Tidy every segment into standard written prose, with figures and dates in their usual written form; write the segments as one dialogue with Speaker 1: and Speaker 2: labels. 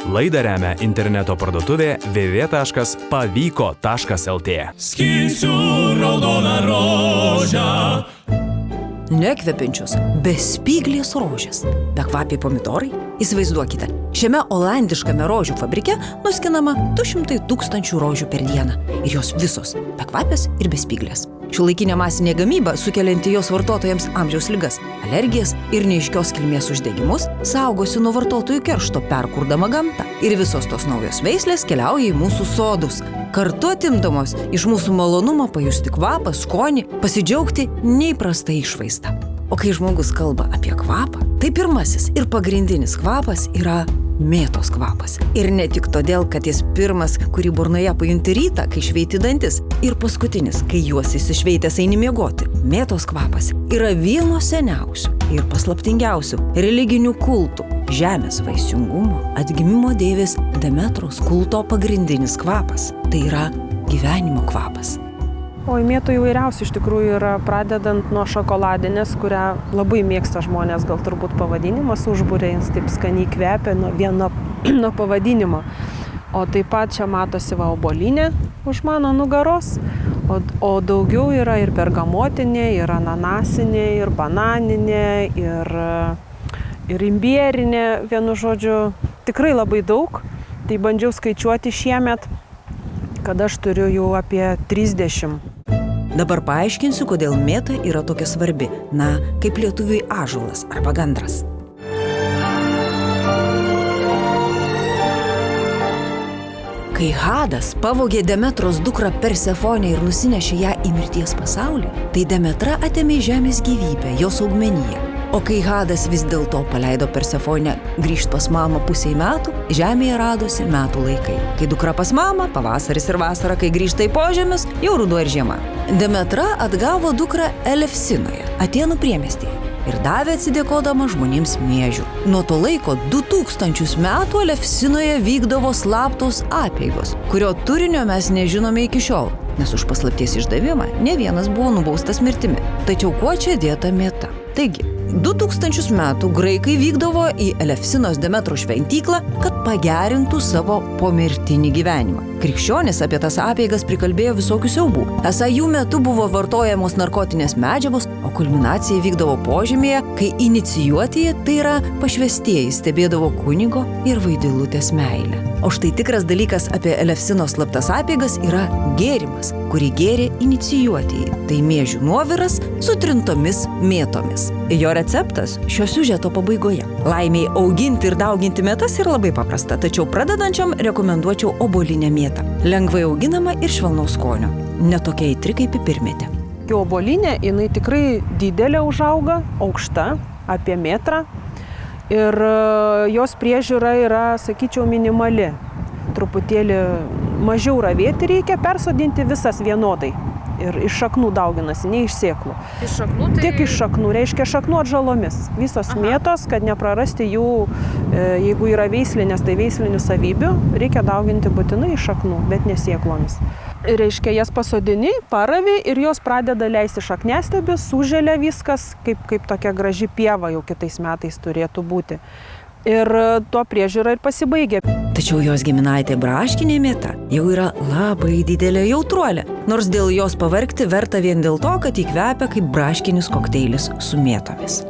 Speaker 1: Laidą remia interneto parduotuvė www.pavyko.lt.
Speaker 2: Skinsiu raudoną rožę.
Speaker 3: Nekvepiančios, bespyglės rožės, bekvapiai pomidorai. Įsivaizduokite, šiame olandiškame rožių fabrike nuskinama 200 000 rožių per dieną. Ir jos visos bekvapės ir bespyglės. Šiuolaikinė masinė gamyba, sukelianti jos vartotojams amžiaus ligas, alergijas ir neaiškios kilmės uždegimus, saugosi nuo vartotojų keršto, perkurdama gamtą. Ir visos tos naujos veislės keliauja į mūsų sodus, kartu atimdamos iš mūsų malonumo pajusti kvapą, skonį, pasidžiaugti neįprasta išvaizda. O kai žmogus kalba apie kvapą, tai pirmasis ir pagrindinis kvapas yra mėtos kvapas. Ir ne tik todėl, kad jis pirmas, kurį burnoje pajunti rytą, kai šveiti dantis, ir paskutinis, kai juos įsišveitęs eini miegoti. Mėtos kvapas yra vieno seniausių ir paslaptingiausių religinių kultų, žemės vaisingumo, atgimimo deivės Demetros kulto pagrindinis kvapas. Tai yra gyvenimo kvapas.
Speaker 4: O mėtų įvairiausių iš tikrųjų yra, pradedant nuo šokoladinės, kurią labai mėgsta žmonės, gal turbūt pavadinimas užbūrė, jis taip skaniai kvepia nuo pavadinimo. O taip pat čia matosi obuolinė už mano nugaros, o daugiau yra ir bergamotinė, ir ananasinė, ir bananinė, ir imbierinė, vienu žodžiu, tikrai labai daug. Tai bandžiau skaičiuoti šiemet, kad aš turiu jau apie 30.
Speaker 3: Dabar paaiškinsiu, kodėl mėta yra tokia svarbi, kaip lietuviui ąžuolas arba gandras. Kai Hadas pavogė Demetros dukrą Persefonę ir nusinešė ją į mirties pasaulį, tai Demetra atėmė žemės gyvybę, jos augmeniją. O kai Hadas vis dėlto paleido Persefonę grįžt pas mamą pusei metų, žemėje radosi metų laikai. Kai dukra pas mamą, pavasaris ir vasara, kai grįžta į požemius, jau ruduo ir žiema. Demetra atgavo dukrą Elefsinoje, Atėnų priemiestyje, ir davė atsidėkodama žmonėms miežių. Nuo to laiko 2000 metų Elefsinoje vykdavo slaptos apeigos, kurio turinio mes nežinome iki šiol, nes už paslapties išdavimą ne vienas buvo nubaustas mirtimi. Tačiau kuo čia dėta mėta? Taigi, 2000 metų graikai vykdavo į Elefsinos Demetros šventyklą, kad pagerintų savo pomirtinį gyvenimą. Krikščionys apie tas apeigas prikalbėjo visokių siaubų. Esą jų metu buvo vartojamos narkotinės medžiagos, o kulminacija vykdavo požemėje, kai inicijuotieji, tai yra pašvestieji, stebėdavo kunigo ir vaidilutės meilę. O štai tikras dalykas apie Elefsinos slaptas apeigas yra gėrimas, kurį gėrė inicijuotieji. Tai miežių nuoviras su trintomis mėtomis. Jo receptas šio siužeto pabaigoje. Laimiai auginti ir dauginti mėtas yra labai paprasta, tačiau pradedančiam rekomenduočiau obuolinę mėtą. Lengvai auginama ir švelnaus skonio. Ne tokia aitri kaip pipirmėtė.
Speaker 4: Obuolinė, jinai tikrai didelė užauga, aukšta, apie metrą. Ir jos priežiūra yra, sakyčiau, minimali. Truputėlį mažiau ravėti reikia, persodinti visas vienodai. Ir iš šaknų dauginasi, ne iš sėklų.
Speaker 5: Iš šaknų tai...
Speaker 4: Tik iš šaknų, reiškia šaknų atžalomis. Visos mėtos, kad neprarasti jų, jeigu yra veislinės, tai veislinių savybių, reikia dauginti būtinai iš šaknų, bet ne sėklomis. Reiškia, jas pasodini, paravi ir jos pradeda leisti šakniastiebius, suželia viskas, kaip tokia graži pieva jau kitais metais turėtų būti. Ir tuo priežiūra ir pasibaigia.
Speaker 3: Tačiau jos giminaitė braškinė mėta jau yra labai didelė jautruolė, nors dėl jos pavargti verta vien dėl to, kad įkvepia kaip braškinis kokteilis su mėtomis.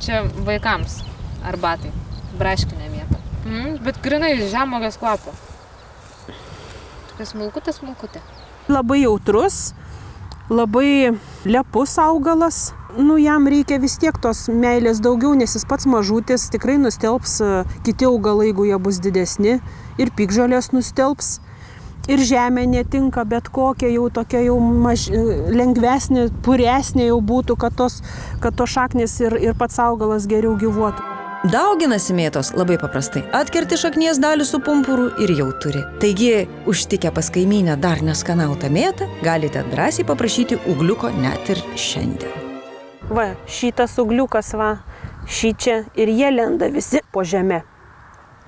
Speaker 5: Čia vaikams arbatai, braškinė mėta. Bet grinai žemuogės kvapo. Tokia smulkutė.
Speaker 4: Labai jautrus, labai lepus augalas. Jam reikia vis tiek tos meilės daugiau, nes jis pats mažutis, tikrai nustelbs kiti augalai, jeigu jie bus didesni, ir piktžolės nustelbs, ir žemė netinka, bet kokia jau tokia jau lengvesnė, puresnė jau būtų, kad tos šaknys ir pats augalas geriau gyvuotų.
Speaker 3: Dauginasi mėtos labai paprastai. Atkerti šaknies dalį su pumpuru ir jau turi. Taigi, užtikę pas kaimynę dar neskanautą mėtą, galite drąsiai paprašyti ūgliuko net ir šiandien.
Speaker 4: Va, šitas ūgliukas, šičia ir jie lenda visi po žeme.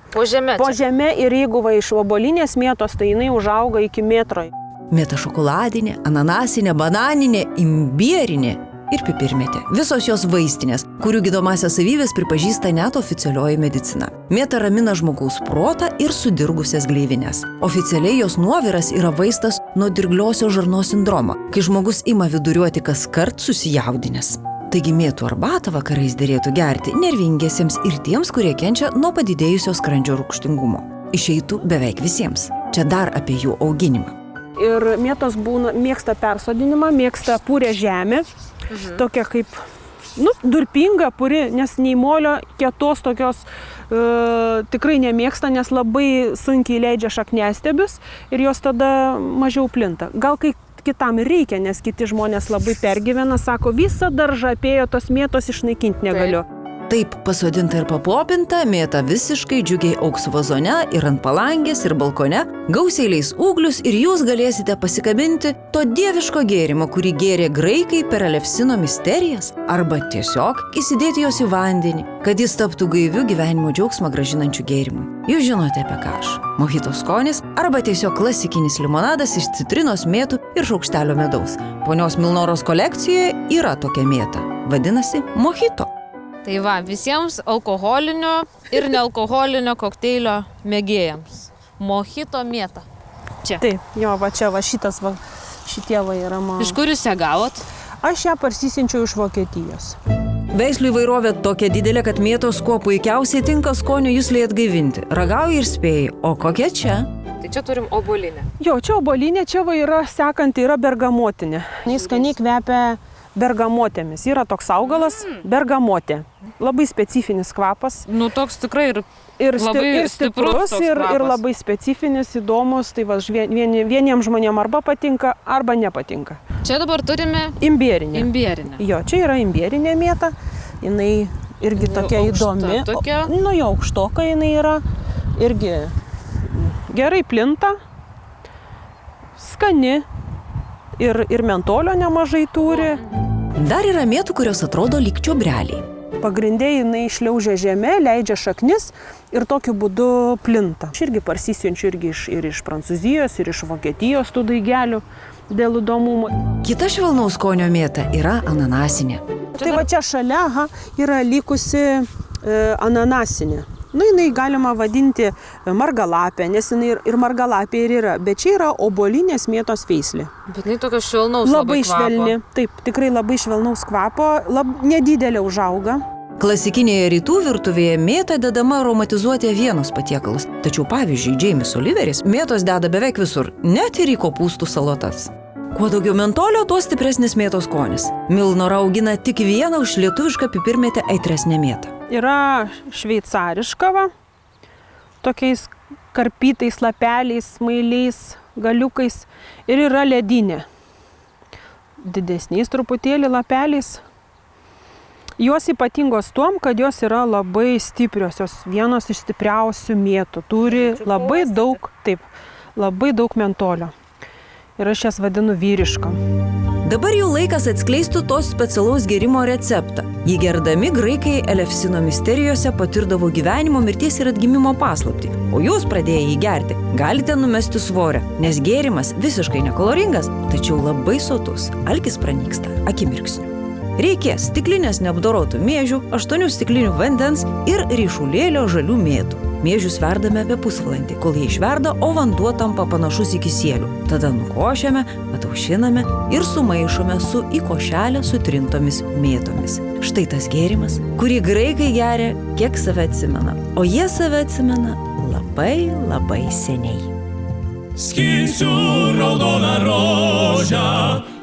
Speaker 5: Po žeme?
Speaker 4: Po žeme ir jeigu iš obuolinės mėtos, tai jinai užauga iki metro.
Speaker 3: Mėta šokoladinė, ananasinė, bananinė, imbierinė ir pipirmėtė. Visos jos vaistinės, kurių gydomąsias savybės pripažįsta net oficialioji medicina. Mėta ramina žmogaus protą ir sudirgusias gleivines. Oficialiai jos nuoviras yra vaistas nuo dirgliosios žarnos sindromo, kai žmogus ima viduriuoti kaskart susijaudinęs. Taigi mėtų arbatą vakarais derėtų gerti nervingiesiems ir tiems, kurie kenčia nuo padidėjusio skrandžio rūgštingumo. Išeitų beveik visiems. Čia dar apie jų auginimą.
Speaker 4: Ir mėtos mėgsta persodinimą, mėgsta purę žemę, tokia kaip, durpinga, puri, nes nei molio kietos tokios tikrai nemėgsta, nes labai sunkiai leidžia šakniastiebius ir jos tada mažiau plinta. Gal kai kitam reikia, nes kiti žmonės labai pergyvena, sako, visą daržą apėjo, tos mėtos išnaikinti negaliu.
Speaker 3: Taip pasodinta ir papopinta, mėta visiškai džiugiai augs vazone ir ant palangės ir balkone, gausiai leis ūglius ir jūs galėsite pasikabinti to dieviško gėrimo, kurį gėrė graikai per Elefsino misterijas, arba tiesiog įsidėti jos į vandenį, kad jis taptų gaiviu gyvenimo džiaugsmą grąžinančiu gėrimui. Jūs žinote apie ką aš. Mojito skonis arba tiesiog klasikinis limonadas iš citrinos, mėtų ir šaukštelio medaus. Ponios Milnoros kolekcijoje yra tokia mėta. Vadinasi mojito.
Speaker 5: Tai va, visiems alkoholinio ir nealkoholinio kokteilio mėgėjams. Mojito mėta. Čia.
Speaker 4: Taip, jo, va čia, va šitie va yra mano.
Speaker 5: Iš kur jūs ją gavot?
Speaker 4: Aš ją parsisinčiau iš Vokietijos.
Speaker 3: Veislių įvairovė tokia didelė, kad mėtos kuo puikiausiai tinka skonio juslei atgaivinti. Ragauji ir spėjai, o kokia čia?
Speaker 5: Tai čia turim obuolinę.
Speaker 4: Jo, čia obuolinė, čia va yra sekanti, yra bergamotinė. Jis skaniai kvepia bergamotėmis. Yra toks augalas, bergamotė. Labai specifinis kvapas.
Speaker 5: Toks tikrai
Speaker 4: ir
Speaker 5: labai
Speaker 4: stiprus ir labai specifinis, įdomus. Tai va, vieniems žmonėms arba patinka, arba nepatinka.
Speaker 5: Čia dabar turime
Speaker 4: imbierinę.
Speaker 5: Jo,
Speaker 4: čia yra imbierinė mėta. Jinai irgi tokia įdomi.
Speaker 5: Tokia.
Speaker 4: Jo, aukštoka jinai yra. Irgi gerai plinta. Skani. Ir mentolio nemažai turi.
Speaker 3: Dar yra mėtų, kurios atrodo lyg čiobreliai.
Speaker 4: Pagrindė jinai šliaužia žemė, leidžia šaknis ir tokiu būdu plinta. Aš irgi parsisiunčiu ir iš Prancūzijos, ir iš Vokietijos tų daigelių dėl įdomumo.
Speaker 3: Kita švelnaus skonio mėta yra ananasinė.
Speaker 4: Tai va čia šalia yra likusi ananasinė. Jinai galima vadinti margalapė, nes jinai ir margalapė ir yra, bet čia yra obuolinės mėtos veislė.
Speaker 5: Bet jinai tokio švelnaus
Speaker 4: labai švelni, taip, tikrai labai švelnaus kvapo, nedidelė užauga.
Speaker 3: Klasikinėje rytų virtuvėje mėta dedama aromatizuoti avienos patiekalus, tačiau pavyzdžiui, James Oliveris mėtos deda beveik visur, net ir į kopūstų salotas. Kuo daugiau mentolio, tuo stipresnis mėtos skonis. Milnora augina tik vieną už lietuvišką pipirmėtę aitresnę mėtą.
Speaker 4: Yra šveicariška, tokiais karpytais lapeliais, smailiais, galiukais ir yra ledinė. Didesniais truputėlį lapeliais. Jos ypatingos tuom, kad jos yra labai stiprios, jos vienos iš stipriausių mėtų. Turi labai daug mentolio. Ir aš jas vadinu vyriškom.
Speaker 3: Dabar jau laikas atskleistų tos specialaus gėrimo receptą. Jį gerdami graikai Elefsino misterijose patirdavo gyvenimo, mirties ir atgimimo paslaptį. O jūs pradėję jį gerti, galite numesti svorio, nes gėrimas visiškai nekaloringas, tačiau labai sotus. Alkis pranyksta akimirksniu. Reikės stiklinės neapdorotų miežių, 8 stiklinių vandens ir ryšulėlio žalių mėtų. Miežius verdame apie pusvalandį, kol jie išverda, o vanduo tampa panašus į kisielių. Tada nukošiame, ataušiname ir sumaišome su į košelę sutrintomis mėtomis. Štai tas gėrimas, kurį graikai geria, kiek save atsimena. O jie save atsimena labai, labai seniai.
Speaker 2: Skinsiu raudoną